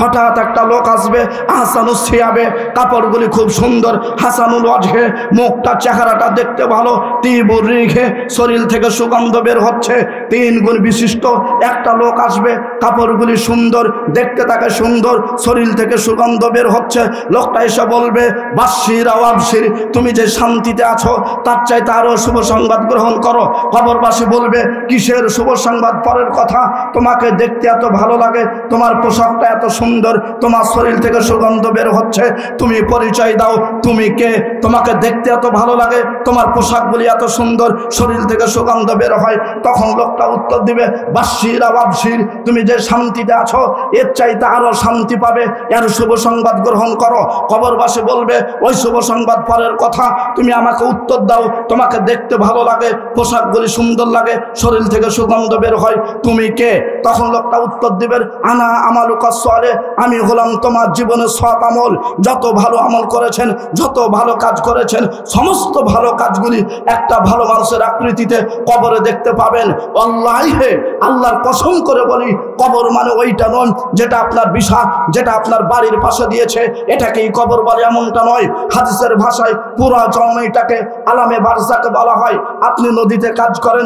হঠাৎ একটা লোক আসবে, আহসানুস সিয়াবে, কাপড়গুলি খুব সুন্দর, হাসানুল ওয়াজহে, মুখটা চেহারাটা দেখতে ভালো, তিবুর রিহে, শরীর থেকে সুগন্ধ বের হচ্ছে, 3 গুণ বিশিষ্ট একটা লোক আসবে, কাপড়গুলি সুন্দর, দেখতে তাকে সুন্দর, শরীর থেকে সুগন্ধ বের হচ্ছে। লোকটা এসে বলবে, বাশির আওয়াবশির, তুমি যে শান্তিতে আছো তার চাইতে আরো শুভ সংবাদ গ্রহণ করো। কবরবাসী বলবে, কিসের শুভ সংবাদ? পরের কথা, তোমাকে দেখতে এত ভালো লাগে, তোমার পোশাকটা এত সুন্দর, তোমার শরীর থেকে সুগন্ধ বের হচ্ছে, তুমি পরিচয় দাও, তুমি কে? তোমাকে দেখতে এত ভালো লাগে, তোমার পোশাকগুলি এত সুন্দর, শরীর থেকে সুগন্ধ বের হয়। তখন লোকটা উত্তর দিবে, বাশির আওয়াবশির, তুমি যে শান্তিতে আছো এর চাইতে আরো শান্তি পাবে, এর শুভ সংবাদ গ্রহণ করো। কবরবাসী বলবে, ওই শুভ সংবাদ পরের কথা, তুমি আমাকে উত্তর দাও, তোমাকে দেখতে ভালো লাগে, পোশাকগুলি সুন্দর লাগে, শরীর থেকে সুগন্ধ বের হয়, তুমি কে? তখন লোকটা উত্তর দিবেন, আনা আমালুকা সালেহ, আমি হলাম তোমার জীবনের সৎ আমল, যত ভালো আমল করেছেন, যত ভালো কাজ করেছেন, সমস্ত ভালো কাজগুলি একটা ভালো মানুষের আকৃতিতে কবরে দেখতে পাবেন। আল্লাহে, আল্লাহর কসম করে বলি, কবর মানে ওইটা নয় যেটা আপনার বিশা, যেটা আপনার বাড়ির পাশে দিয়েছে এটাকেই কবর বলে, এমনটা নয়। হাদিসের ভাষায় পুরা জমিটাকে আলামে বারজাক বলা হয়। আপনি নদীতে কাজ করেন,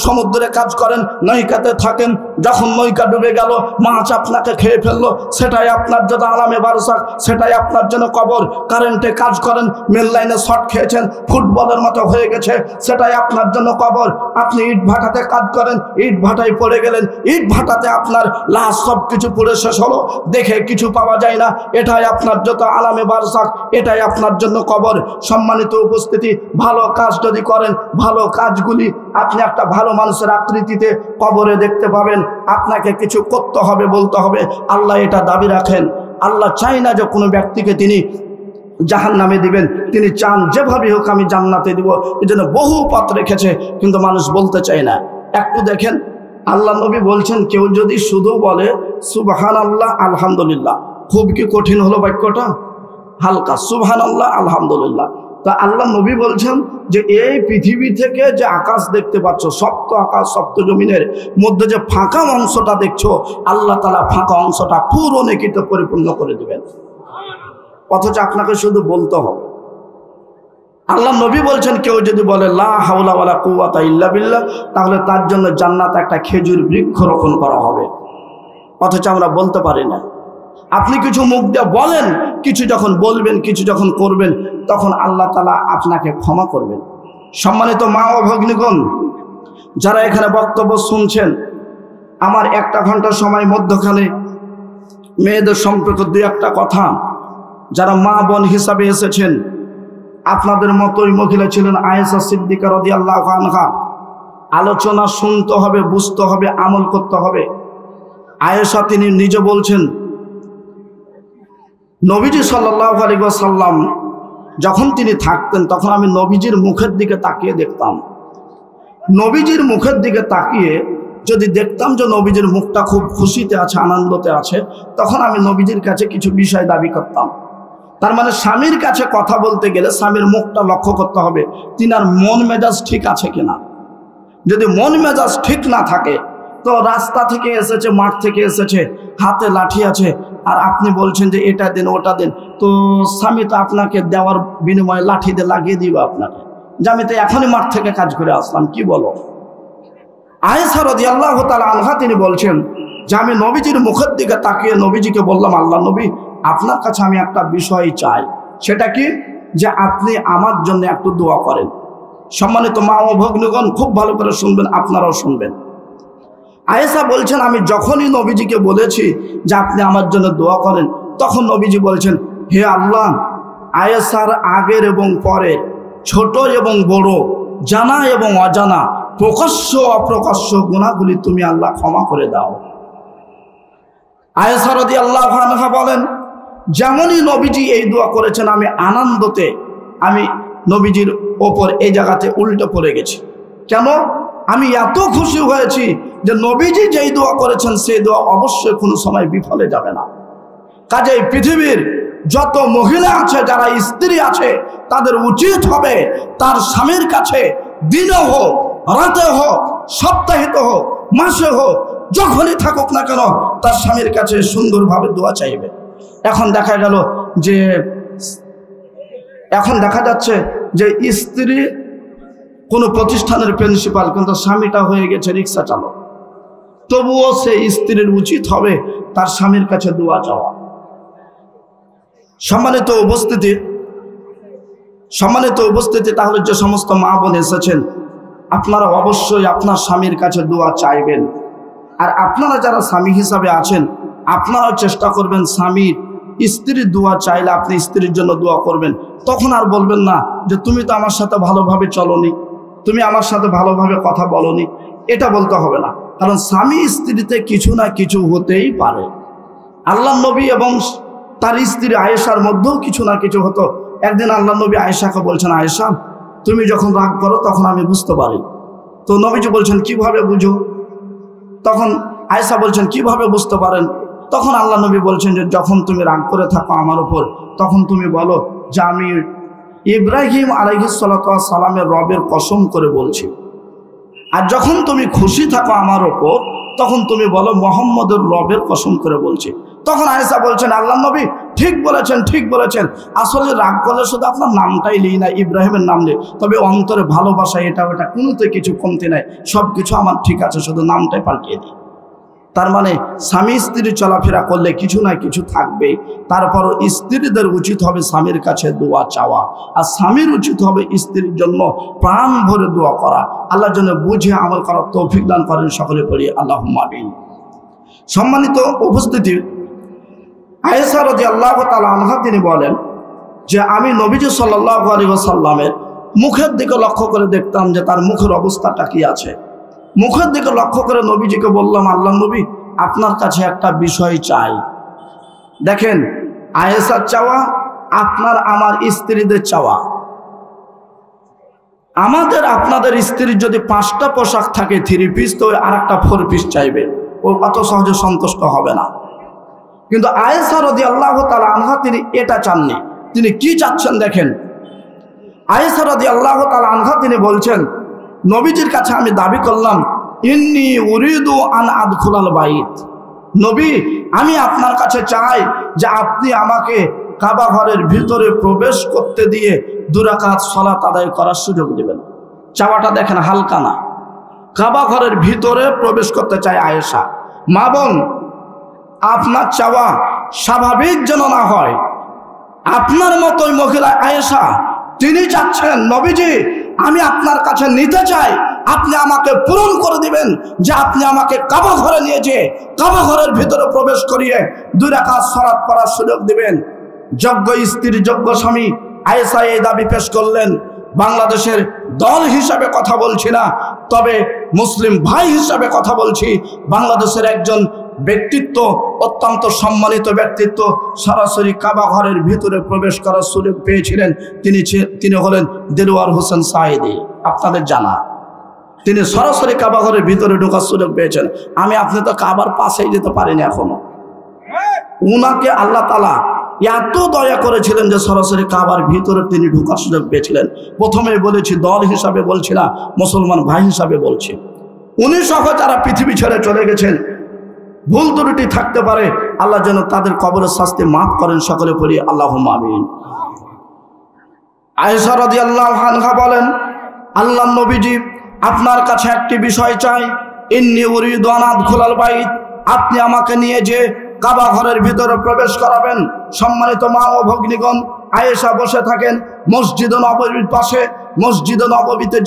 সমুদ্রে কাজ করেন, নৌকাতে থাকেন, যখন নৌকা ডুবে গেল, মাছ আপনাকে খেয়ে ফেললো, সেটাই আপনার জন্য আলামে বারজাক, সেটাই আপনার জন্য কবর। কারেন্টে কাজ করেন, মেন লাইনে শর্ট খেয়েছেন, ফুটবলের মতো হয়ে গেছে, সেটাই আপনার জন্য কবর। আপনি ইট ভাটাতে কাজ করেন, ইট ভাটায় পড়ে গেলেন, ইট ভাটাতে আপনার লাশ সব কিছু পুড়ে শেষ হলো, দেখে কিছু পাওয়া যায় না, এটাই আপনার যত আলামে বারজাক, এটাই আপনার জন্য কবর। সম্মানিত উপস্থিতি, ভালো কাজ যদি করেন, ভালো কাজগুলি আপনি একটা ভালো মানুষের আকৃতিতে কবরে দেখতে পাবেন। আপনাকে কিছু করতে হবে, বলতে হবে, আল্লাহ এটা দাবি রাখেন। আল্লাহ চাই না যে কোনো ব্যক্তিকে তিনি জাহান্নামে দিবেন, তিনি চান যেভাবে হোক আমি জান্নাতে দিব। এই জন্য বহু পথ রেখেছে, কিন্তু মানুষ বলতে চায় না। একটু দেখেন, আল্লাহ নবী বলছেন, কেউ যদি শুধু বলে সুবহানাল্লাহ আলহামদুলিল্লাহ, খুব কি কঠিন হলো বাক্যটা? হালকা, সুবহানাল্লাহ আলহামদুলিল্লাহ। তা আল্লাহ নবী বলছেন যে এই পৃথিবী থেকে যে আকাশ দেখতে পাচ্ছ, সপ্ত আকাশ সপ্ত জমিনের মধ্যে যে ফাঁকা অংশটা দেখছো, আল্লাহ তাআলা ফাঁকা অংশটা পুরো নেকিতে পরিপূর্ণ করে দিবেন। অথচ আপনাকে শুধু বলতে হবে। আল্লাহ নবী বলছেন, কেউ যদি বলে লা হাওলা ওয়ালা কুওয়াতা ইল্লা বিল্লাহ, তাহলে তার জন্য জান্নাতে একটা খেজুর বৃক্ষ রোপণ করা হবে। অথচ আমরা বলতে পারি না। আপনি কিছু মুখ দিয়ে বলেন, কিছু যখন বলবেন, কিছু যখন করবেন, তখন আল্লাহ তাআলা আপনাকে ক্ষমা করবেন। সম্মানিত মা ও ভগ্নীগণ, যারা এখানে বক্তব্য শুনছেন, আমার 1 ঘন্টা সময় মধ্যখানে মেয়েদের সম্পর্কে 2-1টা কথা, যারা মা বোন হিসাবে এসেছেন, আপনাদের মতোই মহিলা ছিলেন আয়েশা সিদ্দিকা রাদিয়াল্লাহু আনহা। আলোচনা শুনতে হবে, বুঝতে হবে, আমল করতে হবে। আয়েশা তিনি নিজে বলছেন, নবীজি সাল্লাল্লাহু আলাইহি ওয়াসাল্লাম যখন তিনি থাকতেন, তখন আমি নবীজির মুখের দিকে তাকিয়ে দেখতাম। নবীজির মুখের দিকে তাকিয়ে যদি দেখতাম যে নবীজির মুখটা খুব খুশিতে আছে, আনন্দতে আছে, তখন আমি নবীজির কাছে কিছু বিষয় দাবি করতাম। তার মানে স্বামীর কাছে কথা বলতে গেলে স্বামীর মুখটা লক্ষ্য করতে হবে, তিনার মন মেজাজ ঠিক আছে কিনা। যদি মন মেজাজ ঠিক না থাকে, তো রাস্তা থেকে এসেছে, মাঠ থেকে এসেছে, হাতে লাঠি আছে, আর আপনি বলছেন যে এটা দিন ওটা দিন, তো স্বামী তো আপনাকে দেওয়ার বিনিময়ে লাঠি দিয়ে লাগিয়ে দিবে আপনাকে, যে আমি তো এখনই মাঠ থেকে কাজ করে আসলাম, কি বলো? আয়েশা রাদিয়াল্লাহু তাআলা আনহা তিনি বলছেন যে আমি নবীজির মুখের দিকে তাকিয়ে নবীজিকে বললাম, আল্লাহ নবী, আপনার কাছে আমি একটা বিষয় চাই। সেটা কি? যে আপনি আমার জন্য একটু দোয়া করেন। সম্মানিত মা ও ভগ্নীগণ, খুব ভালো করে শুনবেন, আপনারাও শুনবেন। আয়েশা বলছেন, আমি যখনই নবীজিকে বলেছি যে আপনি আমার জন্য দোয়া করেন, তখন নবীজি বলছেন, হে আল্লাহ, আয়েশার আগের এবং পরের, ছোট এবং বড়, জানা এবং অজানা, প্রকাশ্য অপ্রকাশ্য গুনাহগুলি তুমি আল্লাহ ক্ষমা করে দাও। আয়েশা রাদিয়াল্লাহু আনহা বলেন, যেমনই নবীজি এই দোয়া করেছেন, আমি আনন্দতে আমি নবীজির ওপর এই জায়গাতে উল্টে পড়ে গেছি। কেন? আমি এত খুশি হয়েছি যে নবীজি যেই দোয়া করেছেন সেই দোয়া অবশ্যই কোনো সময় বিফলে যাবে না। কাজেই পৃথিবীর যত মহিলা আছে, যারা স্ত্রী আছে, তাদের উচিত হবে তার স্বামীর কাছে দিনে হোক, রাতে হোক, সপ্তাহে হোক, মাসে হোক, যখনই থাকুক না কেন তার স্বামীর কাছে সুন্দরভাবে দোয়া চাইবে। এখন দেখা গেল যে এখন দেখা যাচ্ছে যে স্ত্রী কোনো প্রতিষ্ঠানের প্রিন্সিপাল, কিন্তু স্বামীটা হয়ে গেছে রিক্সা চালক, তবুও সে স্ত্রীর উচিত হবে তার স্বামীর কাছে দোয়া চাওয়া। সম্মানিত উপস্থিতি, তাহলে যে সমস্ত মা বোন এসেছেন, আপনারা অবশ্যই আপনার স্বামীর কাছে দোয়া চাইবেন। আর আপনারা যারা স্বামী হিসাবে আছেন, আপনারাও চেষ্টা করবেন স্বামীর স্ত্রীর দোয়া চাইলে আপনি স্ত্রীর জন্য দোয়া করবেন। তখন আর বলবেন না যে তুমি তো আমার সাথে ভালোভাবে চলোনি, তুমি আমার সাথে ভালোভাবে কথা বলোনি, এটা বলতে হবে না। কারণ স্বামী স্ত্রীতে কিছু না কিছু হতেই পারে। আল্লাহ নবী এবং তার স্ত্রী আয়েশার মধ্যেও কিছু না কিছু হতো। একদিন আল্লাহ নবী আয়েশাকে বলছেন, আয়েশা তুমি যখন রাগ করো তখন আমি বুঝতে পারি। তো নবীজি বলছেন কিভাবে বুঝো? তখন আয়েশা বলছেন কিভাবে বুঝতে পারেন? তখন আল্লাহ নবী বলছেন যে যখন তুমি রাগ করে থাকো আমার উপর, তখন তুমি বলো যে আমি ইব্রাহিম আলাইহিস সালাতু ওয়াস সালামের রবের কসম করে বলছি। আর যখন তুমি খুশি থাকো আমার উপর, তখন তুমি বলো মুহাম্মদের রবের কসম করে বলছি। তখন আয়েশা বলছেন আল্লাহ নবী ঠিক বলেছেন, আসলে রাগ করলে শুধু আপনার নামটাই নেই না, ইব্রাহিমের নাম নেই, তবে অন্তরে ভালোবাসা এটা ওটা কোনোতে কিছু কমতি নাই, সব কিছু আমার ঠিক আছে, শুধু নামটাই পাল্টিয়ে দিই। তার মানে স্বামী স্ত্রী চলাফেরা করলে কিছু না কিছু থাকবে। তারপরও স্ত্রীদের উচিত হবে স্বামীর কাছে দোয়া চাওয়া, আর স্বামীর উচিত হবে স্ত্রীর জন্য প্রাণ ভরে দোয়া করা। আল্লাহর জন্য বুঝে আমল করার তৌফিক দান করেন, সকলে পড়ি আল্লাহুম্মা আমিন। সম্মানিত উপস্থিতি, আয়েশা রাদিয়াল্লাহু তাআলা আনহা তিনি বলেন যে আমি নবীজি সাল্লাল্লাহু আলাইহি ওয়াসাল্লামের মুখের দিকে লক্ষ্য করে দেখতাম যে তার মুখের অবস্থাটা কি আছে। মুখের দিকে লক্ষ্য করে নবীজিকে বললাম, আল্লাহ নবী আপনার কাছে একটা বিষয় চাই। দেখেন, আয়েশার চাওয়া আপনার আমার স্ত্রীদের চাওয়া। আমাদের আপনাদের স্ত্রীর যদি 5টা পোশাক থাকে 3 পিস, তো আর একটা 4 পিস চাইবে, ও অত সহজে সন্তুষ্ট হবে না। কিন্তু আয়েশা রাদিয়াল্লাহু তাআলা আনহা তিনি এটা চাননি। তিনি কি চাচ্ছেন দেখেন, আয়েশা রাদিয়াল্লাহু তাআলা আনহা তিনি বলছেন নবীজির কাছে আমি দাবি করলাম ইন্নী উরিদু আন আদখুলাল বাইত, নবী আমি আপনার কাছে চাই যে আপনি আমাকে কাবা ঘরের ভিতরে প্রবেশ করতে দিয়ে 2 রাকাত সালাত আদায় করার সুযোগ দিবেন। চাওয়াটা দেখেন হালকা না, কাবা ঘরের ভিতরে প্রবেশ করতে চায় আয়েশা। মা বোন, আপনার চাওয়া স্বাভাবিক যেন না হয়। আপনার মতোই মহিলা আয়েশা তিনি চাচ্ছেন নবীজি আমি আপনার কাছে নিতে চাই, আপনি আমাকে পূরণ করে দিবেন যে আপনি আমাকে কাবা ঘরে নিয়ে যেয়ে কাবা ঘরের ভিতরে প্রবেশ করিয়ে 2 রাকাত সালাত পড়ার সুযোগ দিবেন। যোগ্য স্ত্রী যোগ্য স্বামী আয়েশা এই দাবি পেশ করলেন। বাংলাদেশের দল হিসাবে কথা বলছি না, তবে মুসলিম ভাই হিসাবে কথা বলছি। বাংলাদেশের একজন ব্যক্তিত্ব, অত্যন্ত সম্মানিত ব্যক্তিত্ব, সরাসরি কাবা ঘরের ভিতরে প্রবেশ করার সুযোগ পেয়েছিলেন। তিনি হলেন দেলোয়ার হোসেন সাঈদী। আপনাদের জানা, তিনি সরাসরি কাবা ঘরের ভিতরে ঢোকার সুযোগ পেয়েছেন। আপনি তো কাবার পাশেই যেতে পারিনি এখনো। উনাকে আল্লাহ তাআলা এত দয়া করেছিলেন যে সরাসরি কাবার ভিতরে তিনি ঢোকার সুযোগ পেয়েছিলেন। প্রথমে বলেছি দল হিসাবে বলছি না, মুসলমান ভাই হিসাবে বলছি। উনি সহ যারা পৃথিবী ছেড়ে চলে গেছেন, ভুল ত্রুটি থাকতে পারে, আল্লাহ যেন তাদের কবরের শাস্তি মাফ করেন, সকলে পড়ি আল্লাহুম্মা আমিন। আয়েশা রাদিয়াল্লাহু আনহা বলেন, আল্লাহ নবীজি আপনার কাছে একটি বিষয় চাই, ইন্নী উরিদু আন আদখুলাল বাইত, আপনি আমাকে নিয়ে যে কাবা ঘরের ভিতরে প্রবেশ করাবেন। সম্মানিত মা ও ভগ্নীগণ, আয়েশা বসে থাকেন মসজিদ নববীর পাশে। মসজিদ নববীতে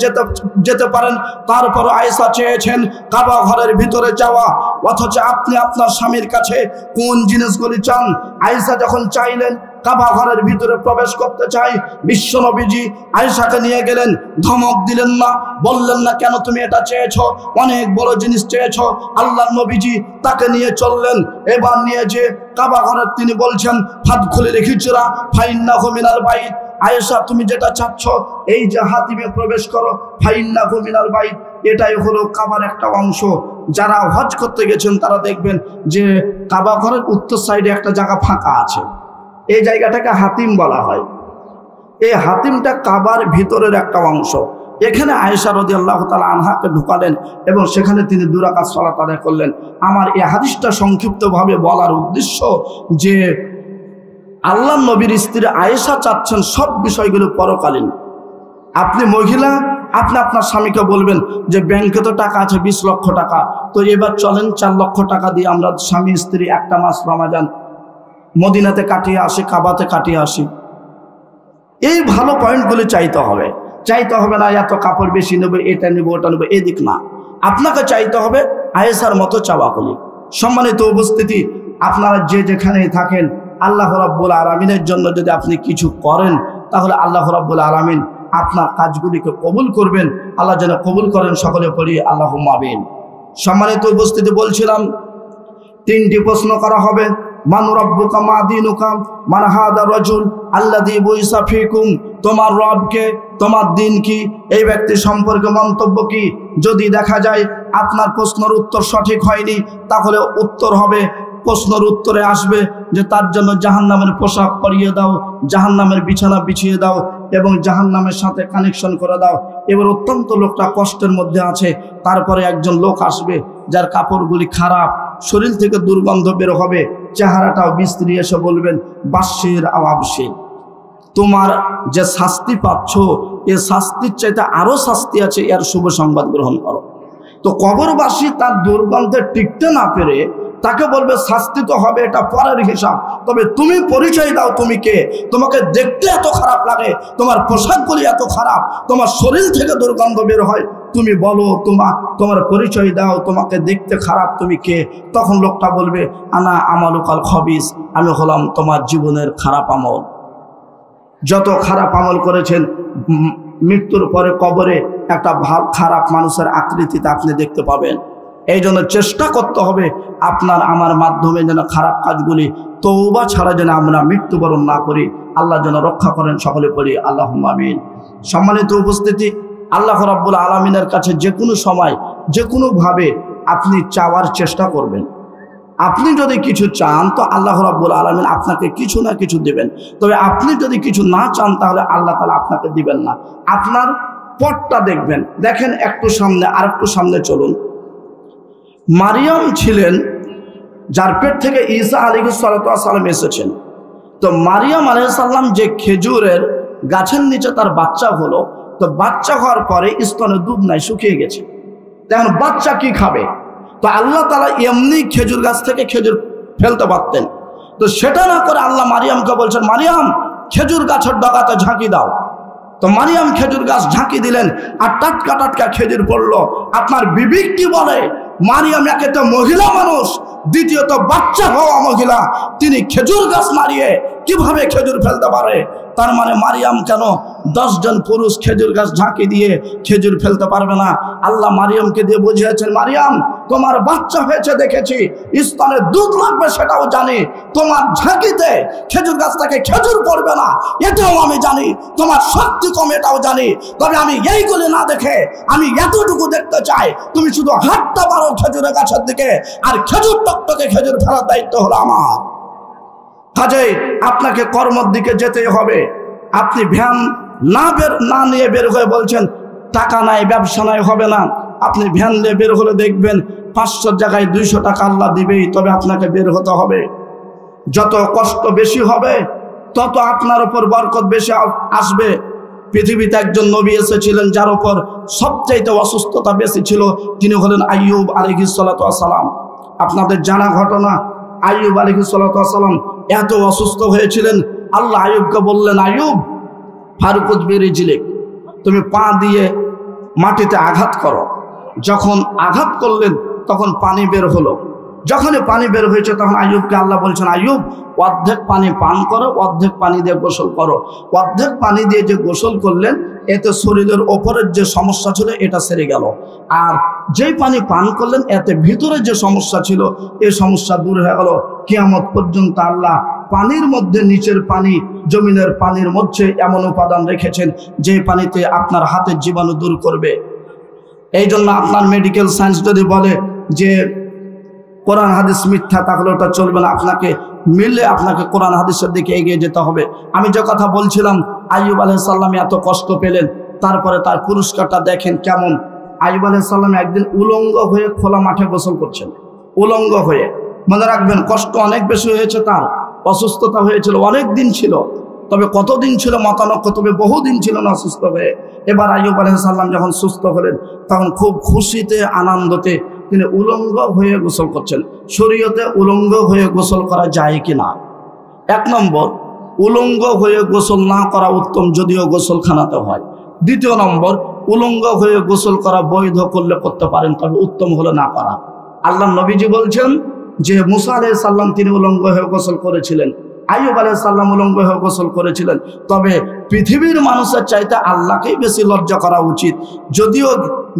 যেতে পারেন, তারপর আয়েশা চেয়েছেন কাবা ঘরের ভিতরে যাওয়া। অথচ আপনি আপনার স্বামীর কাছে কোন জিনিসগুলি চান? আয়েশা যখন চাইলেন কাবা ঘরের ভিতরে প্রবেশ করতে চাই, বিশ্ব নবীজি আয়েশাকে নিয়ে গেলেন, ধমক দিলেন না, বললেন না কেন তুমি এটা চেয়েছো, অনেক বড় জিনিস চেয়েছো। আল্লাহ নবীজি তাকে নিয়ে চললেন। এবার নিয়ে যে কাবা ঘরের তিনি বলছেন ফাদখুলিল হিজরা ফাইন্নাহু মিনাল বাইত, আয়েশা তুমি যেটা চাচ্ছ এই যে হাতিমে প্রবেশ করো, ফাইন্নাহু মিনাল বাইত, এটাই হলো কাবার একটা অংশ। যারা হজ করতে গেছেন তারা দেখবেন যে কাবা ঘরের উত্তর সাইডে একটা জায়গা ফাঁকা আছে, এই জায়গাটাকে হাতিম বলা হয়। এই হাতিমটা কাবার ভিতরের একটা অংশ। এখানে আয়েশা রাদিয়াল্লাহু তাআলা আনহাকে ঢুকালেন এবং সেখানে তিনি 2 রাকাত সালাত আদায় করলেন। আমার এই হাদিসটা সংক্ষিপ্তভাবে বলার উদ্দেশ্য যে আল্লাহর নবীর স্ত্রী আয়েশা চাচ্ছেন সব বিষয়গুলো পরকালীন। আপনি মহিলা, আপনি আপনার স্বামীকে বলবেন যে ব্যাংকে তো টাকা আছে 20 লক্ষ টাকা, তো এবার চলেন 4 লক্ষ টাকা দিয়ে আমরা স্বামী স্ত্রী একটা মাস রমাজান মদিনাতে কাটিয়ে আসি, কাবাতে কাটিয়ে আসি। এই ভালো পয়েন্টগুলি চাইতে হবে না এত কাপড় বেশি নেবে, এটা নেবো ওটা নেবো, এদিক না। আপনাকে চাইতে হবে আয়েশার মতো চাওয়াগুলি। সম্মানিত উপস্থিতি, আপনারা যে যেখানেই থাকেন, আল্লাহ রাব্বুল আলামিনের জন্য যদি আপনি কিছু করেন তাহলে আল্লাহ রাব্বুল আলামিন আপনার কাজগুলিকে কবুল করবেন। আল্লাহ যেন কবুল করেন, সকলে পড়ি আল্লাহুম্মা আমিন। সম্মানিত উপস্থিতি, বলছিলাম 3টি প্রশ্ন করা হবে। মান রাব্বুকা মা দীনুকা, মান হাদা রাজুল আল্লাযী বুইসা ফীকুম, তোমার রবকে, তোমার দিন কি, এই ব্যক্তি সম্পর্কে মন্তব্য কি। যদি দেখা যায় আপনার প্রশ্নের উত্তর সঠিক হয়নি, তাহলে উত্তর হবে, প্রশ্নের উত্তরে আসবে যে তার জন্য জাহান্নামের পোশাক পরিয়ে দাও, জাহান্নামের বিছানা বিছিয়ে দাও এবং জাহান্নামের সাথে কানেকশন করে দাও। এবার অত্যন্ত লোকটা কষ্টের মধ্যে আছে, তারপরে একজন লোক আসবে যার কাপড়গুলি খারাপ, শরীর থেকে দুর্গন্ধ বের হবে, চেহারাটাও বিশ্রী, এসে বলবেন বাশির আওয়াবশির, তোমার যে শাস্তি পাচ্ছ এ শাস্তির চাইতে আরো শাস্তি আছে, এর শুভ সংবাদ গ্রহণ করো। তো কবরবাসী তার দুর্গন্ধে টিকতে না পেরে তাকে বলবে শাস্তি তো হবে, এটা পরের হিসাব, তবে তুমি পরিচয় দাও, তুমি কে, তোমাকে দেখতে এত খারাপ লাগে, তোমার পোশাকগুলি এত খারাপ, তোমার শরীর থেকে দুর্গন্ধ বের হয়, তুমি বলো, তোমার পরিচয় দাও, তোমাকে দেখতে খারাপ, তুমি কে। তখন লোকটা বলবে আনা আমালুকাল খবিস, আমি হলাম তোমার জীবনের খারাপ আমল। যত খারাপ আমল করেছেন মৃত্যুর পরে কবরে একটা খারাপ মানুষের আকৃতিতে আপনি দেখতে পাবেন। এই জন্য চেষ্টা করতে হবে আপনার আমার মাধ্যমে যেন খারাপ কাজগুলি তওবা ছাড়া যেন আমরা মৃত্যুবরণ না করি। আল্লাহ যেন রক্ষা করেন, সকলে পড়ি আল্লাহুম্মা আমিন। সম্মানিত উপস্থিতি, আল্লাহ রাব্বুল আলামিনের কাছে যে কোনো সময় যে কোনোভাবে আপনি চাওয়ার চেষ্টা করবেন। আপনি যদি কিছু চান তো আল্লাহ রাব্বুল আলামিন আপনাকে কিছু না কিছু দিবেন, তবে আপনি যদি কিছু না চান তাহলে আল্লাহ তাআলা আপনাকে দিবেন না। আপনার পথটা দেখবেন। দেখেন একটু সামনে, আর একটু সামনে চলুন। মারিয়াম ছিলেন যার পেট থেকে ঈসা আলাইহিস সালাম এসেছেন। তো মারিয়াম আলাইহিস সালাম যে খেজুরের গাছের নিচে তার বাচ্চা হলো, তো বাচ্চা হওয়ার পরে স্তনে দুধ নাই, শুকিয়ে গেছে। তখন বাচ্চা কি খাবে? তো আল্লাহ তাআলা এমনি খেজুর গাছ থেকে খেজুর ফেলতে পারতেন, তো সেটা না করে আল্লাহ মারিয়ামকে বলছেন মারিয়াম খেজুর গাছের ডগাতে ঝাঁকি দাও। তো মারিয়াম খেজুর গাছ ঝাঁকি দিলেন আর টাটকা টাটকা খেজুর পড়লো। আপনার বিবেক কি বলে? মারিয়াম একে তো মহিলা মানুষ, দ্বিতীয়ত বাচ্চা হওয়া মহিলা, তিনি খেজুর গাছ মারিয়ে কিভাবে খেজুর ফেলতে পারে? তার মানে মারিয়াম কেন 10 জন পুরুষ খেজুর গাছ ঝাঁকি দিয়ে খেজুর ফেলতে পারবে না? আল্লাহ মারিয়ামকে দিয়ে বুঝিয়েছেন মারিয়াম তোমার বাচ্চা হয়েছে দেখেছি, স্তনে দুধ লাগবে সেটাও জানি, তোমার ঝাঁকিতে খেজুর গাছ থেকে খেজুর পড়বে না এটাও আমি জানি, তোমার শক্তি কম এটাও জানি, তবে আমি এইগুলি না দেখে আমি এতটুকু দেখতে চাই তুমি শুধু হাতটা পারো খেজুরের গাছের দিকে, আর খেজুর টকটকে খেজুর ফেলার দায়িত্ব হলো আমার। কাজেই আপনাকে কর্মের দিকে যেতে হবে। আপনি ভ্যান না নিয়ে বের হয়ে বলছেন টাকা নাই, ব্যবসা নাই, হবে না। আপনি ভ্যান নিয়ে বের হলে দেখবেন 500 জায়গায় 200 টাকা আল্লাহ দিবেই, তবে আপনাকে বের হতে হবে। যত কষ্ট বেশি হবে তত আপনার উপর বরকত বেশি আসবে। পৃথিবীতে একজন নবী এসেছিলেন যার উপর সবচাইতে অসুস্থতা বেশি ছিল, তিনি হলেন আইয়ুব আলাইহিস সালাতু ওয়াস সালাম। আপনাদের জানা ঘটনা, আইয়ুব আলাইহিস সালাতু ওয়াস সালাম এত অসুস্থ হয়েছিলেন, আল্লাহ আইয়ুবকে বললেন আইয়ুব ফারকুদ বিরিজলিক, তুমি পা দিয়ে মাটিতে আঘাত করো। যখন আঘাত করলেন তখন পানি বের হলো। যখনই পানি বের হয়েছে তখন আইয়ুবকে আল্লাহ বলছেন আইয়ুব অর্ধেক পানি পান করো, অর্ধেক পানি দিয়ে গোসল করো। অর্ধেক পানি দিয়ে যে গোসল করলেন এতে শরীরের ওপরের যে সমস্যা ছিল এটা সেরে গেল, আর যেই পানি পান করলেন এতে ভিতরে যে সমস্যা ছিল এই সমস্যা দূর হয়ে গেল। কিয়ামত পর্যন্ত আল্লাহ পানির মধ্যে নিচের পানি, জমিনের পানির মধ্যে এমন উপাদান রেখেছেন যে পানিতে আপনার হাতের জীবাণু দূর করবে। এই জন্য আপনার মেডিকেল সায়েন্স যদি বলে যে কোরআন হাদিস মিথ্যা, তাহলে ওটা চলবে না। আপনাকে মিললে আপনাকে কোরআন হাদিসের দিকে এগিয়ে যেতে হবে। আমি যে কথা বলছিলাম আইয়ুব আলাইহিস সালাম এত কষ্ট পেলেন, তারপরে তার পুরস্কারটা দেখেন কেমন। আইয়ুব আলাইহিস সালাম একদিন উলঙ্গ হয়ে খোলা মাঠে গোসল করছেন, উলঙ্গ হয়ে। মনে রাখবেন, কষ্ট অনেক বেশি হয়েছে, তার অসুস্থতা হয়েছিল, অনেক দিন ছিল, তবে কতদিন ছিল মতানক্য, তবে বহুদিন ছিল না অসুস্থ হয়ে। এবার আইয়ুব আলাইহিস সালাম যখন সুস্থ হলেন তখন খুব খুশিতে আনন্দতে তিনি উলঙ্গ হয়ে গোসল করছেন। শরীয়তে উলঙ্গ হয়ে গোসল করা যায় কিনা? 1 নম্বর, উলঙ্গ হয়ে গোসল না করা উত্তম, যদিও গোসলখানাতে হয়। 2 নম্বর, উলঙ্গ হয়ে গোসল করা বৈধ, করলে করতে পারেন, তবে উত্তম হলো না করা। আল্লাহ নবীজি বলছেন যে মুসা আলাইহিস সালাম তিনি উলঙ্গ হয়ে গোসল করেছিলেন, আইয়ুব আলাইহিস সালাম উলঙ্গ হয়ে গোসল করেছিলেন। তবে পৃথিবীর মানুষের চাইতে আল্লাহকেই বেশি লজ্জা করা উচিত। যদিও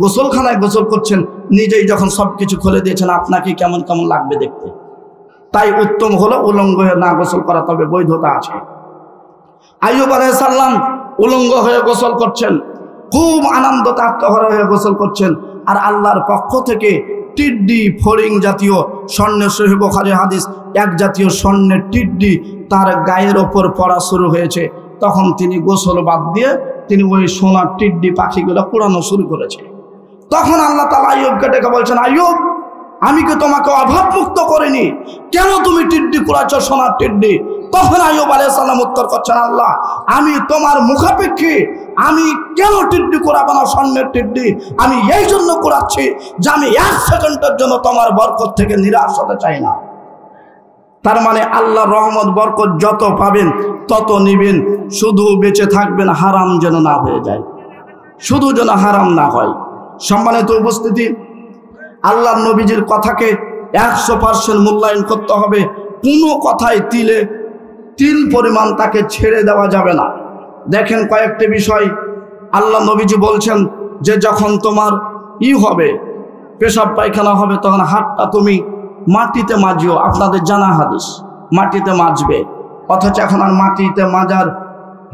গোসলখানায় গোসল করছেন, নিজেই যখন সবকিছু খুলে দিয়েছেন, আপনাকে কেমন কেমন লাগবে দেখতে। তাই উত্তম হলো উলঙ্গ হয়ে না গোসল করা, তবে বৈধতা আছে। আইয়ুব আলাইহিস সালাম উলঙ্গ হয়ে গোসল করছেন, খুব আনন্দতে আত্মহারা হয়ে গোসল করছেন। আর আল্লাহর পক্ষ থেকে টিড্ডি, ফড়িং জাতীয় স্বর্ণের, সহিহ বুখারী হাদিস, এক জাতীয় স্বর্ণের টিড্ডি তার গায়ের ওপর পড়া শুরু হয়েছে। তখন তিনি গোসল বাদ দিয়ে তিনি ওই সোনার টিড্ডি পাখিগুলো পোড়ানো শুরু করেছে। তখন আল্লাহ তাআলা আইয়ুবকে ডেকে বলছেন, আইয়ুব, আমি কি তোমাকে অভাবমুক্ত করিনি? কেন তুমি টিড্ডি কুড়াচ্ছ, সোনার টিড্ডি? তখন আইয়ুব আলাইহিস সালাম উত্তর করছেন, আল্লাহ, আমি তোমার মুখাপেক্ষী, আমি কেন টিড্ডি কুড়াবো না, স্বর্ণের টিড্ডি? আমি এই জন্য কুড়াচ্ছি যে আমি 1 সেকেন্ডের জন্য তোমার বরকত থেকে নিরাশ হতে চাই না। তার মানে আল্লাহর রহমত বরকত যত পাবেন তত নিবেন, শুধু বেঁচে থাকবেন হারাম যেন না হয়ে যায়, শুধু যেন হারাম না হয়। সম্মানিত উপস্থিতি, আল্লাহর নবীজির কথাকে 100% মূল্যায়ন করতে হবে। কোনো কথায় তিল পরিমাণ তাকে ছেড়ে দেওয়া যাবে না। দেখেন কয়েকটি বিষয় আল্লাহ নবীজি বলছেন যে যখন তোমার হবে, পেশাব পায়খানা হবে, তখন হাতটা তুমি মাটিতে মাজিও। আপনাদের জানা হাদিস, মাটিতে মাজবে। অথচ এখন আর মাটিতে মাজার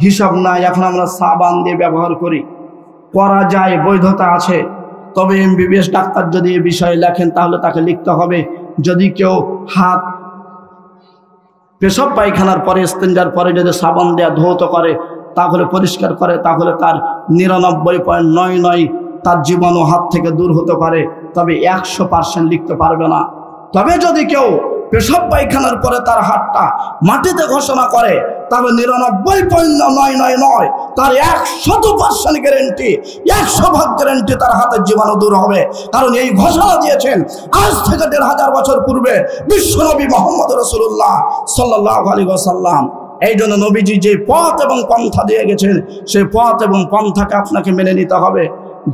হিসাব নাই, এখন আমরা সাবান দিয়ে ব্যবহার করি। করা যায়, বৈধতা আছে। তবে MBBS ডাক্তার যদি এ বিষয়ে লেখেন তাহলে তাকে লিখতে হবে, যদি কেউ হাত পেশাব পায়খানার পরে, ইস্তেঞ্জার পরে যদি সাবান দেয়া ধৌত করে, তাহলে পরিষ্কার করে, তাহলে তার 99.99 তার জীবাণু হাত থেকে দূর হতে পারে। তবে 100% লিখতে পারবে না। তবে যদি কেউ পেশাব পায়খানার পরে তার হাতটা মাটিতে ঘোষণা করে, তবে 99.999 তার 100% গ্যারেন্টি, 100% গ্যারেন্টি তার হাতের জীবাণু দূর হবে। কারণ এই ঘোষণা দিয়েছেন আজ থেকে 1500 বছর পূর্বে বিশ্বনবী মুহাম্মদ রাসূলুল্লাহ সাল্লাল্লাহু আলাইহি ওয়াসাল্লাম। এই জন্য নবীজি যে পথ এবং পন্থা দিয়ে গেছেন, সেই পথ এবং পন্থাকে আপনাকে মেনে নিতে হবে।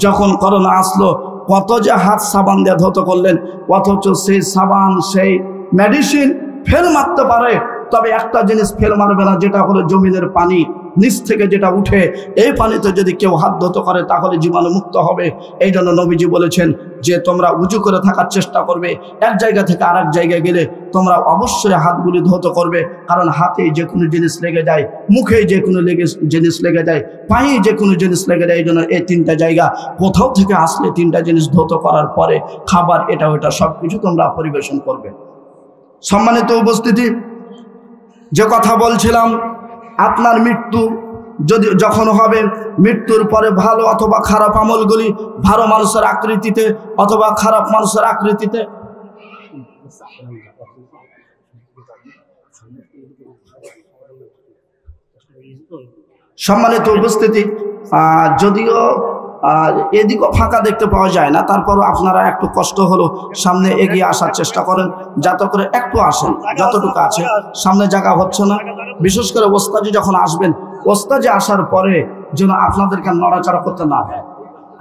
যখন করোনা আসলো, কত যে হাত সাবান দিয়ে ধৌত করলেন, অথচ সেই সাবান, সেই মেডিসিন ফেল মারতে পারে, তবে একটা জিনিস ফেল মারবে না, যেটা হলো জমিনের পানি, নিচ থেকে যেটা উঠে, এই পানিতে যদি কেউ হাত ধৌত করে তাহলে জীবাণু মুক্ত হবে। এই জন্য নবীজি বলেছেন যে তোমরা উজু করে থাকার চেষ্টা করবে, এক জায়গা থেকে আরেক জায়গায় গেলে তোমরা অবশ্যই হাতগুলি ধৌত করবে। কারণ হাতে যে কোনো জিনিস লেগে যায়, মুখে যে কোনো জিনিস লেগে যায়, পায়ে যে কোনো জিনিস লেগে যায়। এই জন্য এই 3টা জায়গা কোথাও থেকে আসলে 3টা জিনিস ধৌত করার পরে খাবার, এটা ওটা সব কিছু তোমরা পরিবেশন করবে। সম্মানিত উপস্থিতি, যে কথা বলছিলাম, আপনার মৃত্যু যখন হবে, মৃত্যুর পরে ভালো অথবা খারাপ আমলগুলি ভালো মানুষের আকৃতিতে অথবা খারাপ মানুষের আকৃতিতে, সম্মানিত উপস্থিতি, যদিও এদিকও ফাঁকা দেখতে পাওয়া যায় না, তারপরও আপনারা একটু কষ্ট হলো সামনে এগিয়ে আসার চেষ্টা করেন, যাতে করে একটু আসেন, যতটুকু আছে। সামনে জায়গা হচ্ছে না, বিশেষ করে ওস্তাজি যখন আসবেন, ওস্তাজি আসার পরে যেন আপনাদেরকে নড়াচড়া করতে না হয়।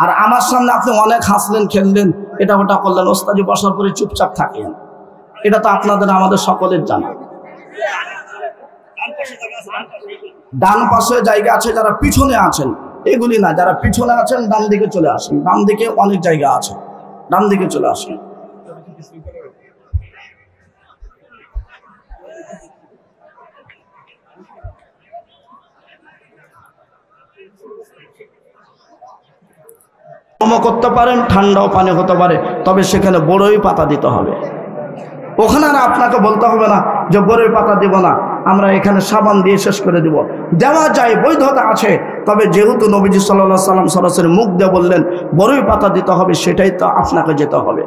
আর আমার সামনে আপনি অনেক হাসলেন, খেললেন, এটা ওটা করলেন, ওস্তাজি বসার পরে চুপচাপ থাকেন, এটা তো আপনাদের আমাদের সকলের জানা। ডান পাশে জায়গা আছে, যারা পিছনে আছেন এগুলি না, যারা পিছনে আছেন ডান দিকে চলে আসেন, ডান দিকে অনেক জায়গা আছে, ডান দিকে চলে আসেন। করতে পারেন, ঠান্ডাও পানি হতে পারে, তবে সেখানে বড়ই পাতা দিতে হবে। ওখানে আর আপনাকে বলতে হবে না যে বড়ই পাতা দিব না, আমরা এখানে সাবান দিয়ে শেষ করে দিব, দেওয়া যায়, বৈধতা আছে। তবে যেহেতু নবীজি সাল্লাল্লাহু আলাইহি সাল্লাম সরাসরি মুখ দিয়ে বললেন বড়ই পাতা দিতে হবে, সেটাই তো আপনাকে যেতে হবে।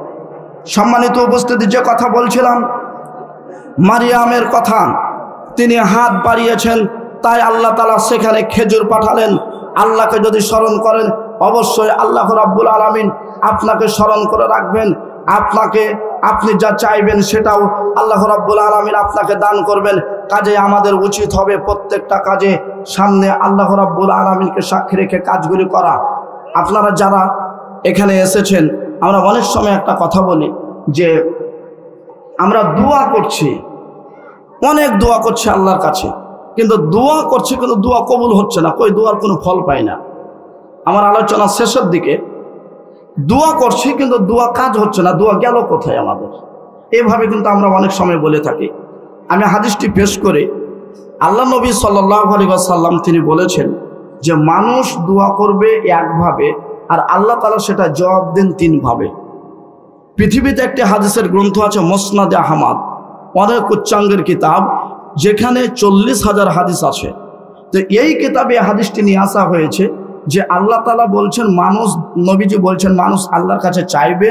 সম্মানিত উপস্থিতি, যে কথা বলছিলাম মারিয়ামের কথা, তিনি হাত বাড়িয়েছেন, তাই আল্লাহ তাআলা সেখানে খেজুর পাঠালেন। আল্লাহকে যদি স্মরণ করেন, অবশ্যই আল্লাহ রাব্বুল আলামিন আপনাকে স্মরণ করে রাখবেন। আপনি যা চাইবেন সেটাও আল্লাহ রাব্বুল আলামিন আপনাকে দান করবেন। কাজে আমাদের উচিত হবে প্রত্যেকটা কাজে সামনে আল্লাহ রাব্বুল আলামিনকে সাক্ষী রেখে কাজগুলি করা। আপনারা যারা এখানে এসেছেন, আমরা অনেক সময় একটা কথা বলি যে আমরা দোয়া করছি, অনেক দোয়া করছি আল্লাহর কাছে, কিন্তু দোয়া করছি কিন্তু দোয়া কবুল হচ্ছে না, কই দোয়ার কোনো ফল পাই না। আমার আলোচনা শেষের দিকে দোয়া করছি কিন্তু দোয়া কাজ হচ্ছে না, দোয়া গেল কোথায় আমাদের? এইভাবে কিন্তু আমরা অনেক সময় বলে থাকি। আমি হাদিসটি পেশ করে, আল্লাহ নবী সাল্লাল্লাহু আলাইহি ওয়াসাল্লাম তিনি বলেছেন যে মানুষ দোয়া করবে একভাবে আর আল্লাহ তাআলা সেটা জবাব দেন তিনভাবে। পৃথিবীতে একটি হাদিসের গ্রন্থ আছে মুসনাদে আহমদ, অনেক উচ্চাঙ্গের কিতাব, যেখানে 40,000 হাদিস আছে। তো এই কিতাবে হাদিসটি নিয়ে আসা হয়েছে যে আল্লাহ তাআলা বলছেন, মানুষ, নবীজি বলছেন মানুষ আল্লাহর কাছে চাইবে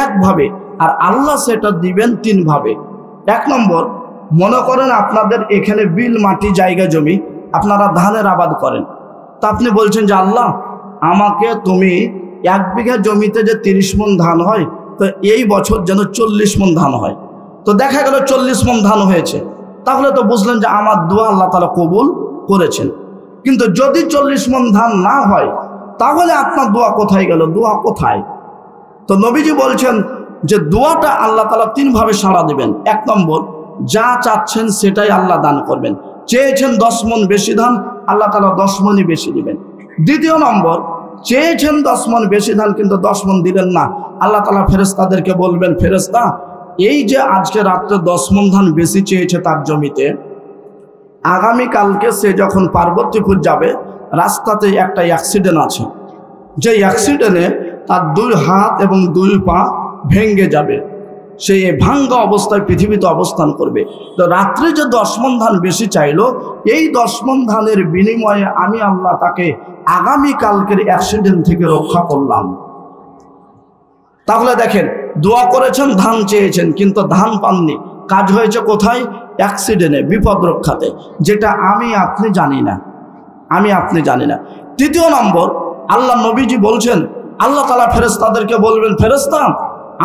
একভাবে আর আল্লাহ সেটা দিবেন তিনভাবে। এক নম্বর, মনে করেন আপনাদের এখানে বিল মাটি জায়গা জমি, আপনারা ধানের আবাদ করেন, তা আপনি বলছেন যে আল্লাহ আমাকে তুমি 1 বিঘা জমিতে যে 30 মণ ধান হয়, তো এই বছর যেন 40 মণ ধান হয়। তো দেখা গেল 40 মণ ধান হয়েছে, তাহলে তো বুঝলেন যে আমার দোয়া আল্লাহ তাআলা কবুল করেছেন। কিন্তু যদি 40 মণ ধান না হয়, তাহলে আপনার দোয়া কোথায় গেল? দোয়া কোথায়? তো নবীজি বলছেন যে দোয়াটা আল্লাহ তাআলা তিনভাবে সাড়া দিবেন। এক নম্বর, যা চাচ্ছেন সেটাই আল্লাহ দান করবেন। চেয়েছেন 10 মণ বেশি ধান, আল্লাহ তাআলা 10 মণই বেশি দিবেন। দ্বিতীয় নম্বর, চেয়েছেন 10 মণ বেশি ধান কিন্তু 10 মণ দিলেন না, আল্লাহ তাআলা ফেরেশতাদেরকে বলবেন, ফেরেশতা এই যে আজকে রাত্রে 10 মণ ধান বেশি চেয়েছে তার জমিতে, আগামীকালকে সে যখন পার্বতীপুর যাবে, রাস্তাতে একটা অ্যাক্সিডেন্ট আছে, যে অ্যাক্সিডেন্টে তার 2 হাত এবং 2 পা ভেঙে যাবে, সে ভাঙ্গা অবস্থায় পৃথিবীতে অবস্থান করবে। তো রাত্রে যে 10 মণ ধান বেশি চাইলো, এই 10 মণ ধানের বিনিময়ে আমি আল্লাহ তাকে আগামীকালকের অ্যাক্সিডেন্ট থেকে রক্ষা করলাম। তাহলে দেখেন, দোয়া করেছেন, ধান চেয়েছেন, কিন্তু ধান পাননি, কাজ হয়েছে কোথায়? অ্যাক্সিডেন্টে, বিপদ রক্ষাতে, যেটা আমি আপনি জানি না, তৃতীয় নম্বর, আল্লাহ নবীজি বলছেন আল্লাহ তাআলা ফেরেশতাদেরকে বলবেন, ফেরেশতা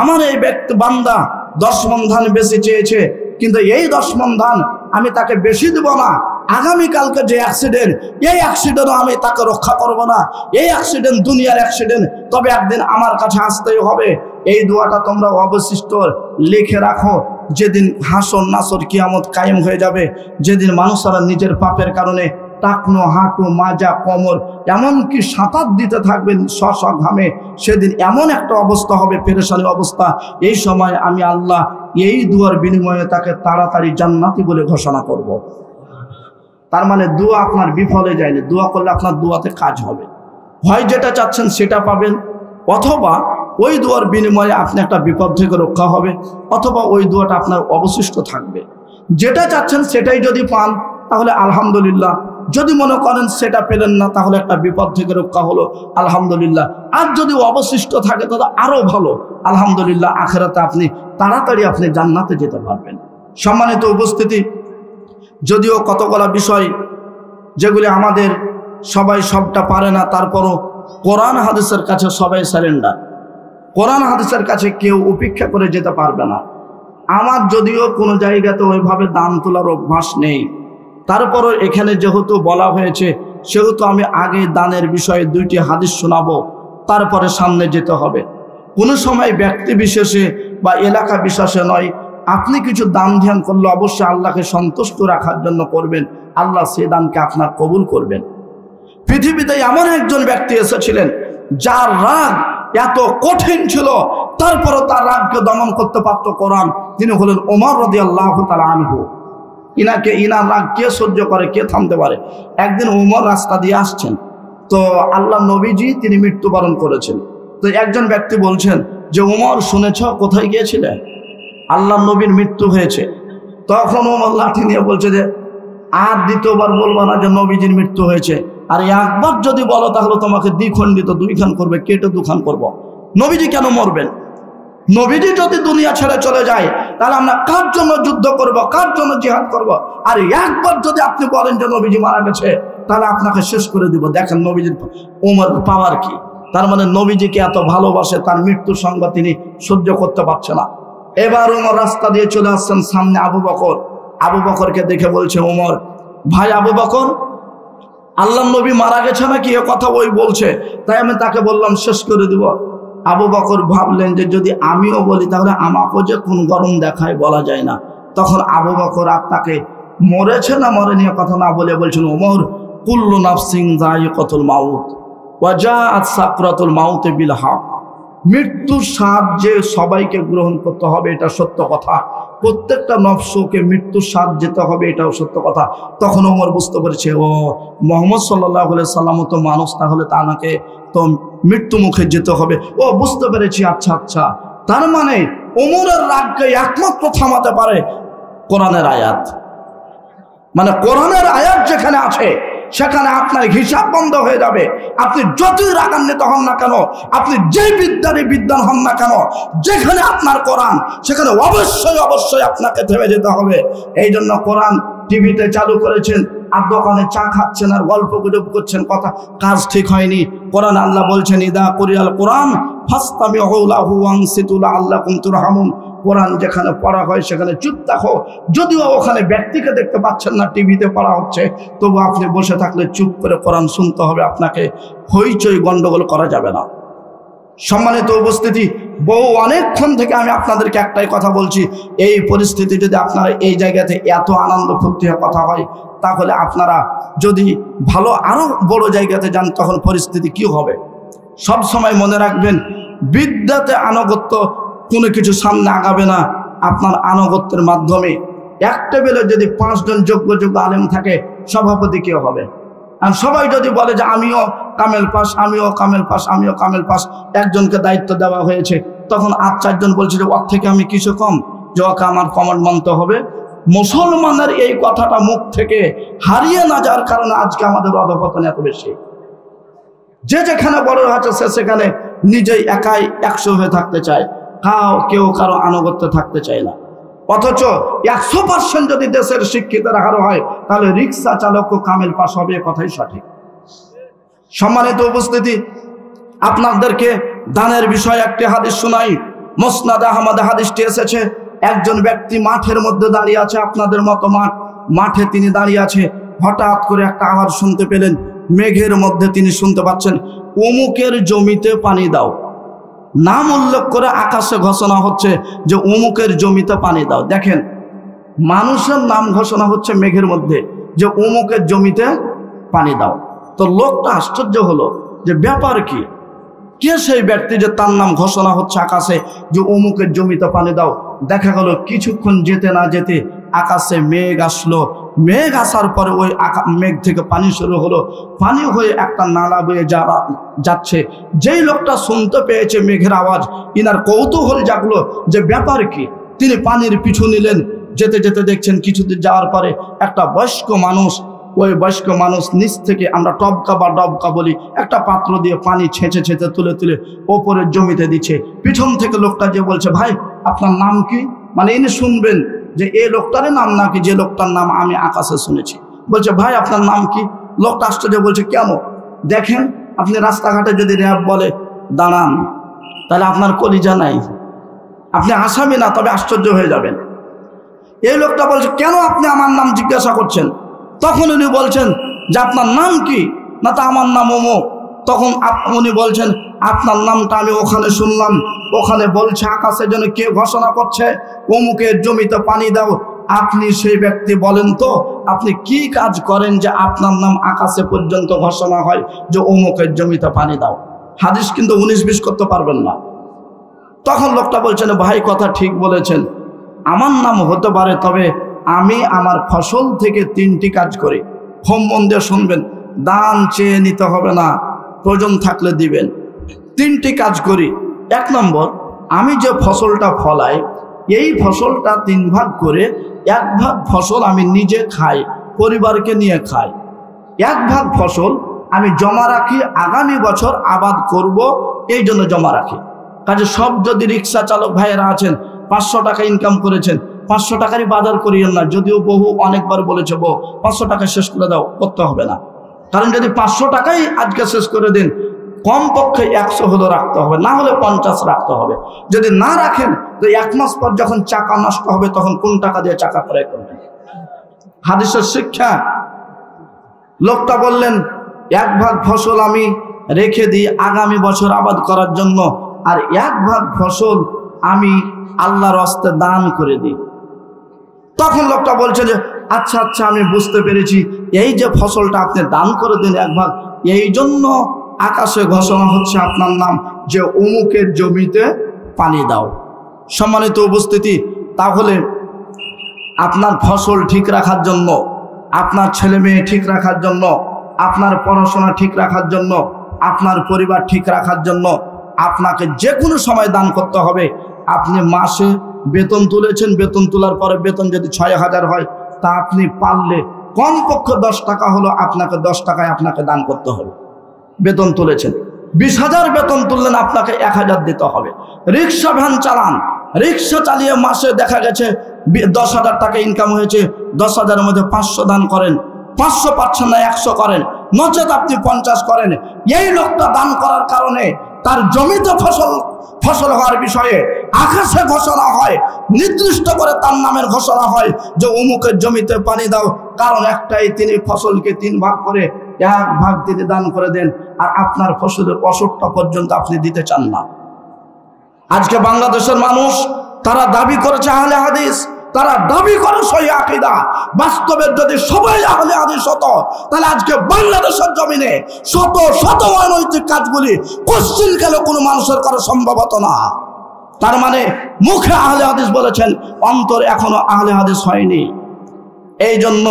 আমার এই ব্যক্তি বান্দা 10 মণ ধান বেশি চেয়েছে, কিন্তু এই 10 মণ ধান আমি তাকে বেশি দেব না, আগামীকালকে যে অ্যাক্সিডেন্ট, এই অ্যাক্সিডেন্টও আমি তাকে রক্ষা করব না, এই অ্যাক্সিডেন্ট দুনিয়ার অ্যাক্সিডেন্ট, তবে একদিন আমার কাছে আসতেই হবে। এই দোয়াটা তোমরা অবশিষ্ট লিখে রাখো। যেদিন হাসর নাসর কিয়ামত কায়েম হয়ে যাবে, যেদিন মানুষরা নিজের পাপের কারণে টাকনো, হাঁটু, মাজা, কোমর এমনকি সাঁতার দিতে থাকবেন ঘামে, সেদিন এমন একটা অবস্থা হবে, পেরেশানি অবস্থা। এই সময় আমি আল্লাহ এই দোয়ার বিনিময়ে তাকে তাড়াতাড়ি জান্নাতি বলে ঘোষণা করব। তার মানে দোয়া আপনার বিফলে যায়নি, দোয়া করলে আপনার দোয়াতে কাজ হবে। হয় যেটা চাচ্ছেন সেটা পাবেন, অথবা ওই দোয়ার বিনিময়ে আপনি একটা বিপদ থেকে রক্ষা হবে, অথবা ওই দোয়াটা আপনার অবশিষ্ট থাকবে। যেটা চাচ্ছেন সেটাই যদি পান তাহলে আলহামদুলিল্লাহ, যদি মনে করেন সেটা পেলেন না তাহলে একটা বিপদ থেকে রক্ষা হলো, আলহামদুলিল্লাহ। আর যদি অবশিষ্ট থাকে তাহলে আরো ভালো, আলহামদুলিল্লাহ। আখিরাতে আপনি তাড়াতাড়ি আপনি জান্নাতে যেতে পারবেন। সম্মানিত উপস্থিতি, যদিও কতগুলা বিষয় যেগুলি আমাদের সবাই সবটা পারে না, তারপরও কোরআন হাদিসের কাছে সবাই সারেন্ডার। কোরআন হাদিসের কাছে কেউ উপেক্ষা করে যেতে পারবে না। আমার যদিও কোনো জায়গাতে ওইভাবে দান তোলার অভ্যাস নেই, তারপরও এখানে যেহেতু বলা হয়েছে সেহেতু আমি আগে দানের বিষয়ে 2টি হাদিস শোনাবো, তারপরে সামনে যেতে হবে। কোনো সময় ব্যক্তি বিশেষে বা এলাকা বিশেষে নয়, আপনি কিছু দান ধ্যান করলে অবশ্যই আল্লাহকে সন্তুষ্ট রাখার জন্য করবেন, আল্লাহ সে দানকে আপনার কবুল করবেন। পৃথিবীতে এমন একজন ব্যক্তি এসেছিলেন যার রাগ এত কঠিন ছিল, তারপরে তার রাগকে দমন করতে পারত কোরআন। তিনি হলেন ওমর রাদিয়াল্লাহু তাআলা আনহু। ইনার রাগ কে সহ্য করে, কে থামতে পারে? একদিন ওমর রাস্তা দিয়ে আসছেন, তো আল্লাহ নবীজি তিনি মৃত্যুবরণ করেছেন। তো একজন ব্যক্তি বলছেন যে ওমর শুনেছ কোথায় গিয়েছিলে? আল্লাহ নবীর মৃত্যু হয়েছে। তখন ওমর লাঠি নিয়ে বলছে যে আর দ্বিতীয়বার বলবো না যে নবীজির মৃত্যু হয়েছে। আর একবার যদি বলো তাহলে তোমাকে দ্বিখণ্ডিত, দুইখান করবে, কেটে দুখান করব। নবীজি কেন মরবেন? নবীজি যদি দুনিয়া ছেড়ে চলে যায় তাহলে আমরা কার জন্য যুদ্ধ করব, কার জন্য জিহাদ করব? আর একবার যদি আপনি বলেন যে নবীজি মারা গেছে তাহলে আপনাকে শেষ করে দিব। দেখেন নবীজির উমর পাওয়ার কি। তার মানে নবীজিকে এত ভালোবাসে, তার মৃত্যুর সঙ্গে তিনি সহ্য করতে পারছে না। এবার উমর রাস্তা দিয়ে চলে আসছেন, সামনে আবু বকর। আবু বকরকে দেখে বলছে উমর, ভাই আবু বকর, আল্লাহ নবী মারা গেছে নাকি এ কথা ওই বলছে, তাই আমি তাকে বললাম শেষ করে দিব। আবু বকর ভাবলেন যে যদি আমিও বলি তাহলে আমাকেও যে কোন গরম দেখায় বলা যায় না। তখন আবু বকর আর তাকে মরেছে না মরেনি কথা না বলে বলছেন, ওমর, কুল্লু নাফসিন যায়িকাতুল মাউত ওয়া জাআত সাকরাতুল মাউত বিল হক। মৃত্যুর স্বাদ যে সবাইকে গ্রহণ করতে হবে এটা সত্য কথা, প্রত্যেকটা নফসকে মৃত্যুর স্বাদ যেতে হবে এটাও সত্য কথা। তখন ওমর বুঝতে পেরেছে, ও মুহাম্মদ সাল্লাল্লাহু আলাইহি সাল্লাম তো মানুষ, তাহলে তাকে তো মৃত্যু মুখে যেতে হবে। ও বুঝতে পেরেছি, আচ্ছা আচ্ছা। তার মানে ওমরের রাগকে একমাত্র থামাতে পারে কোরআনের আয়াত। মানে কোরআনের আয়াত যেখানে আছে সেখানে আপনার হিসাব বন্ধ হয়ে যাবে। আপনি যতই রাগান্বিত হন না কেন, আপনি যে বিদ্যারই বিদ্যান হন না কেন, যেখানে আপনার কোরআন সেখানে অবশ্যই অবশ্যই আপনাকে থেমে যেতে হবে। এই জন্য কোরআন টিভিতে চালু করেছেন, আর দোকানে চা খাচ্ছেন আর গল্প গুজব করছেন, কথা কাজ ঠিক হয়নি। কোরআন আল্লাহ বলছেন, ইদা কুরিয়াল কোরআন ফাসতামিউ লাহু ওয়ানসিতু লাআল্লাকুম তুরহামুন। কোরআন যেখানে পড়া হয় সেখানে চুপ থাকো। যদিও ওখানে ব্যক্তিকে দেখতে পাচ্ছেন না, টিভিতে পড়া হচ্ছে, তবু আপনি বসে থাকলে চুপ করে কোরআন শুনতে হবে, আপনাকে হইচই গন্ডগোল করা যাবে না। সম্মানিত উপস্থিতি, বহু অনেকক্ষণ থেকে আমি আপনাদেরকে একটাই কথা বলছি, এই পরিস্থিতি যদি আপনারা এই জায়গাতে এত আনন্দ ফুর্তি কথা হয়, তাহলে আপনারা যদি ভালো আরো বড় জায়গাতে যান তখন পরিস্থিতি কি হবে? সব সময় মনে রাখবেন, বিদ্যাতে আনুগত্য কোনো কিছু সামনে আগাবে না। আপনার আনুগত্যের মাধ্যমে এক টেবিলে যদি 5 জন যোগ্য যোগ্য আলেম থাকে, সভাপতি কেউ হবে? আর সবাই যদি বলে যে আমিও কামেল পাস, আমিও কামেল পাস, আমিও কামেল পাস, একজনকে দায়িত্ব দেওয়া হয়েছে, তখন 8-4 জন বলছে যে ওর থেকে আমি কিছু কম, যে ওকে আমার কমান্ড মানতে হবে। মুসলমানের এই কথাটা মুখ থেকে হারিয়ে না যাওয়ার কারণে আজকে আমাদের অধঃপতন এত বেশি। যে যেখানে বড় হচ্ছে সে সেখানে নিজেই একাই 100 হয়ে থাকতে চায়, কেউ কারো আনুগত্য থাকতে চায় না। অথচ 100% যদি দেশের শিক্ষিতের হার হয় তাহলে রিক্সা চালক কামেল পাস হবে, কথাই সঠিক। সম্মানিত উপস্থিতি, আপনাদেরকে দানের বিষয়ে একটি হাদিস শোনাই। মুসনাদ আহমদ হাদিসটি এসেছে, একজন ব্যক্তি মাঠের মধ্যে দাঁড়িয়ে আছে, আপনাদের মতো মাঠে তিনি দাঁড়িয়ে আছে। হঠাৎ করে একটা আওয়াজ শুনতে পেলেন, মেঘের মধ্যে তিনি শুনতে পাচ্ছেন, অমুকের জমিতে পানি দাও। নাম উল্লেখ করে আকাশে ঘোষণা হচ্ছে যে অমুকের জমিতে পানি দাও। দেখেন, মানুষের নাম ঘোষণা হচ্ছে মেঘের মধ্যে যে অমুকের জমিতে পানি দাও। তো লোকটা আশ্চর্য হলো যে ব্যাপার কি, কে সেই ব্যক্তি যে তার নাম ঘোষণা হচ্ছে আকাশে যে অমুকের জমিতে পানি দাও। দেখা গেল কিছুক্ষণ যেতে না যেতে আকাশে মেঘ আসলো। মেঘ আসার পরে ওই মেঘ থেকে পানি শুরু হলো, পানি হয়ে একটা নালা বয়ে যাচ্ছে। যেই লোকটা শুনতে পেয়েছে মেঘের আওয়াজ, ইনার কৌতূহল জাগলো যে ব্যাপার কি। তিনি পানির পিছু নিলেন, যেতে যেতে দেখছেন কিছুদিন যাওয়ার পরে একটা বয়স্ক মানুষ, ওই বয়স্ক মানুষ নিচ থেকে, আমরা টবকা বা ডবকা বলি, একটা পাত্র দিয়ে পানি ছেঁচে ছেঁচে তুলে তুলে ওপরের জমিতে দিচ্ছে। পিছন থেকে লোকটা যে বলছে, ভাই আপনার নাম কি? মানে ইনি শুনবেন যে এই লোকটারই নাম নাকি যে লোকটার নাম আমি আকাশে শুনেছি। বলছে, ভাই আপনার নাম কি? লোকটা আশ্চর্য বলছে, কেন? দেখেন, আপনি রাস্তাঘাটে যদি র্যাব বলে দাঁড়ান, তাহলে আপনার কলিজা নাই, আপনি আসামি না, তবে আশ্চর্য হয়ে যাবেন। এই লোকটা বলছে, কেন আপনি আমার নাম জিজ্ঞাসা করছেন? তখন উনি বলছেন যে আপনার নাম কি? না, তা আমার নাম অমুক। তখন উনি বলছেন, আপনার নামটা আমি ওখানে শুনলাম, ওখানে বলছে আকাশে যেন কে ঘোষণা করছে অমুকের জমিতে পানি দাও। আপনি সেই ব্যক্তি, বলেন তো আপনি কি কাজ করেন যে আপনার নাম আকাশে পর্যন্ত ঘোষণা হয় যে অমুকের জমিতে পানি দাও? হাদিস কিন্তু 19-20 করতে পারবেন না। তখন লোকটা বলছেন, ভাই কথা ঠিক বলেছেন, আমার নাম হতে পারে, তবে আমি আমার ফসল থেকে 3টি কাজ করি। হোম মন দিয়ে শুনবেন, দান চেয়ে নিতে হবে না, প্রয়োজন থাকলে দিবেন। 3টি কাজ করি। 1 নম্বর, আমি যে ফসলটা ফলাই এই ফসলটা 3 ভাগ করে 1 ভাগ ফসল আমি নিজে খাই, পরিবারকে নিয়ে খাই। 1 ভাগ ফসল আমি জমা রাখি, আগামী বছর আবাদ করব, এই জন্য জমা রাখি। কাজে সব যদি রিক্সা চালক ভাইয়েরা আছেন 500 টাকা ইনকাম করেছেন, 500 টাকারই বাজার করিয়েন না। যদিও বহু অনেকবার বলেছে 500 টাকা শেষ করে দাও, করতে হবে না। কারণ যদি 500 টাকাই আজকে শেষ করে দিন, কমপক্ষে 100 হলো রাখতে হবে, না হলে 50 রাখতে হবে। যদি না রাখেন তো 1 মাস পর যখন চাকা নষ্ট হবে তখন কোন টাকা দিয়ে চাকা ক্রয় করবেন? হাদিসের শিক্ষা। লোকটা বললেন 1 ভাগ ফসল আমি রেখে দিই আগামী বছর আবাদ করার জন্য, আর 1 ভাগ ফসল আমি আল্লাহর রাস্তায় দান করে দিই। তখন লোকটা বলছে যে আচ্ছা আচ্ছা, আমি বুঝতে পেরেছি, এই যে ফসলটা আপনি দান করে দিন 1 ভাগ, এই জন্য আকাশে ঘোষণা হচ্ছে আপনার নাম যে অমুকের জমিতে পানি দাও। সম্মানিত উপস্থিতি, তাহলে আপনার ফসল ঠিক রাখার জন্য, আপনার ছেলে মেয়ে ঠিক রাখার জন্য, আপনার পড়াশোনা ঠিক রাখার জন্য, আপনার পরিবার ঠিক রাখার জন্য আপনাকে যে কোনো সময় দান করতে হবে। আপনি মাসে বেতন তুলেছেন, বেতন তোলার পরে বেতন যদি 6000 হয়, তা আপনি পারলে কমপক্ষে 10 টাকা হলো আপনাকে 10 টাকায় আপনাকে দান করতে হবে। বেতন তুলেছেন, 20,000 বেতন তুললেন, আপনাকে 1000 দিতে হবে। রিক্সা ভ্যান চালান, রিক্সা চালিয়ে মাসে দেখা গেছে 10,000 টাকা ইনকাম হয়েছে, 10,000-এর মধ্যে 500 দান করেন, 500 পাচ্ছেন না 100 করেন, নচেত আপনি 50 করেন। এই লোকটা দান করার কারণে তার জমিতে ফসল হওয়ার বিষয়ে আকাশে ঘোষণা হয়, নির্দিষ্ট করে তার নামের ঘোষণা হয় যে অমুকের জমিতে পানি দাও। কারণ একটাই, তিনি ফসলকে 3 ভাগ করে 1 ভাগ তিনি দান করে দেন, আর আপনার ফসলের 80টা পর্যন্ত আপনি দিতে চান না। আজকে বাংলাদেশের মানুষ তারা দাবি করেছে আহলে হাদিস, তারা দাবি করে সহিহ আকীদা। বাস্তবের যদি সবাই আহলে হাদিস হতো, তাহলে আজকে বাংলাদেশের জমিনে শত শত অনৈতিক কাজগুলি কোশ্চিনকালে কোনো মানুষের করা সম্ভব হতো না। তার মানে মুখে আহলে হাদিস বলেছেন, অন্তর এখনো আহলে হাদিস হয়নি। এই জন্য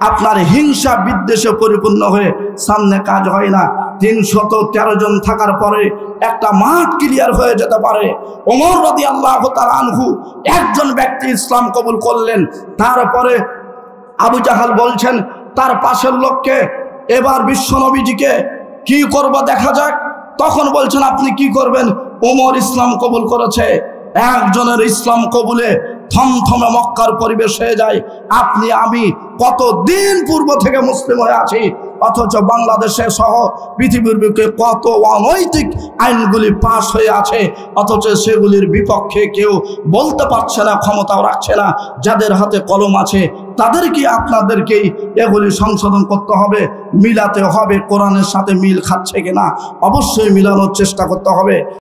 আপনার হিংসা বিদ্বেষে পরিপূর্ণ হয়ে সামনে কাজ হয় না। 313 জন থাকার পরে একটা মাঠ ক্লিয়ার হয়ে যেতে পারে। ওমর রাদিয়াল্লাহু তাআলা আনহু একজন ব্যক্তি ইসলাম কবুল করলেন, তারপরে আবু জাহাল বলছেন তার পাশের লোককে, এবার বিশ্বনবীজিকে কি করব দেখা যাক। তখন বলছেন আপনি কি করবেন? ওমর ইসলাম কবুল করেছে। একজনের ইসলাম কবুলে থমথমে মক্কার পরিবেশ হয়ে যায়। আপনি আমি কতদিন পূর্ব থেকে মুসলিম হয়ে আছি, অথচ বাংলাদেশে সহ পৃথিবীর বুকে কত অনৈতিক আইনগুলি পাশ হয়ে আছে, অথচ সেগুলির বিপক্ষে কেউ বলতে পারছে না, ক্ষমতাও রাখছে না। যাদের হাতে কলম আছে তাদেরকে আপনাদেরকেই এগুলি সংশোধন করতে হবে, মিলাতে হবে। কোরআনের সাথে মিল খাচ্ছে কিনা অবশ্যই মিলানোর চেষ্টা করতে হবে।